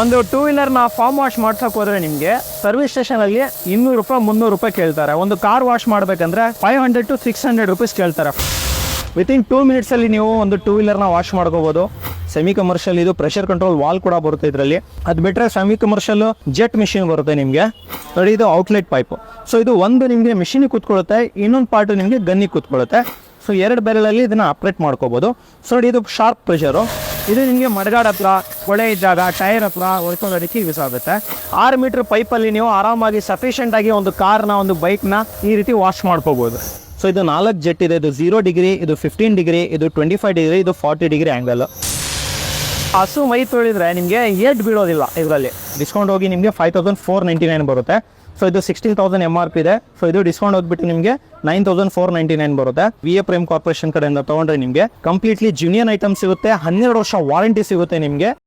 ಒಂದು two ವೀಲರ್ನ form wash ಮಾಡ್ಸೋಕೆ ಹೋದರೆ ನಿಮಗೆ ಸರ್ವಿಸ್ ಸ್ಟೇಷನಲ್ಲಿ 200 ರೂಪಾಯಿ 300 ರೂಪಾಯಿ ಕೇಳ್ತಾರೆ. ಒಂದು ಕಾರ್ ವಾಶ್ ಮಾಡಬೇಕಂದ್ರೆ 500 to 600 ರುಪೀಸ್ ಕೇಳ್ತಾರೆ. ವಿತಿನ್ 2 ಮಿನಿಟ್ಸಲ್ಲಿ ನೀವು ಒಂದು ಟೂ ವೀಲರ್ನ ವಾಶ್ ಮಾಡ್ಕೋಬೋದು. ಸೆಮಿ ಕಮರ್ಷಿಯಲ್ ಇದು ಪ್ರೆಷರ್ ಕಂಟ್ರೋಲ್ ವಾಲ್ ಕೂಡ ಬರುತ್ತೆ ಇದರಲ್ಲಿ. ಅದು ಬಿಟ್ಟರೆ ಸೆಮಿ ಕಮರ್ಷಿಯಲ್ ಜೆಟ್ ಮಿಷಿನ್ ಬರುತ್ತೆ ನಿಮಗೆ. ನೋಡಿ ಇದು ಔಟ್ಲೆಟ್ ಪೈಪು. ಸೊ ಇದು ಒಂದು ನಿಮಗೆ ಮಿಷಿನಿಗೆ ಕೂತ್ಕೊಳ್ಳುತ್ತೆ, ಇನ್ನೊಂದು ಪಾರ್ಟು ನಿಮಗೆ ಗನ್ನಿಗೆ ಕೂತ್ಕೊಳ್ಳುತ್ತೆ. ಸೊ 2 ಬೆರಳಲ್ಲಿ ಇದನ್ನು ಆಪ್ರೇಟ್ ಮಾಡ್ಕೋಬೋದು. ಸೊ ನೋಡಿ ಇದು ಶಾರ್ಪ್ ಪ್ರೆಷರು. ಇದು ನಿಮಗೆ ಮಡಗಾಡ ಹತ್ರ, ಕೊಳೆ ಇದ್ದಾಗ, ಟೈರ್ ಹತ್ರ ಹೊಡ್ಕೊಳ್ಳೋದಕ್ಕೆ ಯೂಸ್ ಆಗುತ್ತೆ. 6 ಮೀಟ್ರ್ ಪೈಪಲ್ಲಿ ನೀವು ಆರಾಮಾಗಿ ಸಫಿಷಿಯೆಂಟಾಗಿ ಒಂದು ಕಾರ್ನ, ಒಂದು ಬೈಕ್ನ ಈ ರೀತಿ ವಾಶ್ ಮಾಡ್ಕೋಬೋದು. ಸೊ ಇದು 4 ಜೆಟ್ ಇದೆ. ಇದು 0 ಡಿಗ್ರಿ, ಇದು 15 ಡಿಗ್ರಿ, ಇದು 25 ಡಿಗ್ರಿ, ಇದು 40 ಡಿಗ್ರಿ ಆ್ಯಂಗಲ್. ಹಸು ಮೈ ತೊಳಿದ್ರೆ ನಿಮಗೆ ಏಟ್ ಬೀಳೋದಿಲ್ಲ. ಇದರಲ್ಲಿ ಡಿಸ್ಕೌಂಟ್ ಹೋಗಿ ನಿಮಗೆ 5499 ಬರುತ್ತೆ. ಸೊ ಇದು 16,000 MRP ಇದೆ. ಸೊ ಇದು ಡಿಸ್ಕೌಂಟ್ ಹೋಗ್ಬಿಟ್ಟು ನಿಮಗೆ 9499 ಬರುತ್ತೆ. VA ಪ್ರೈಮ್ ಕಾರ್ಪೊರೇಷನ್ ಕಡೆಯಿಂದ ತೊಗೊಂಡ್ರೆ ನಿಮಗೆ ಕಂಪ್ಲೀಟ್ಲಿ ಜೂನಿಯರ್ ಐಟಮ್ ಸಿಗುತ್ತೆ. 12 ವರ್ಷ ವಾರಂಟಿ ಸಿಗುತ್ತೆ ನಿಮಗೆ.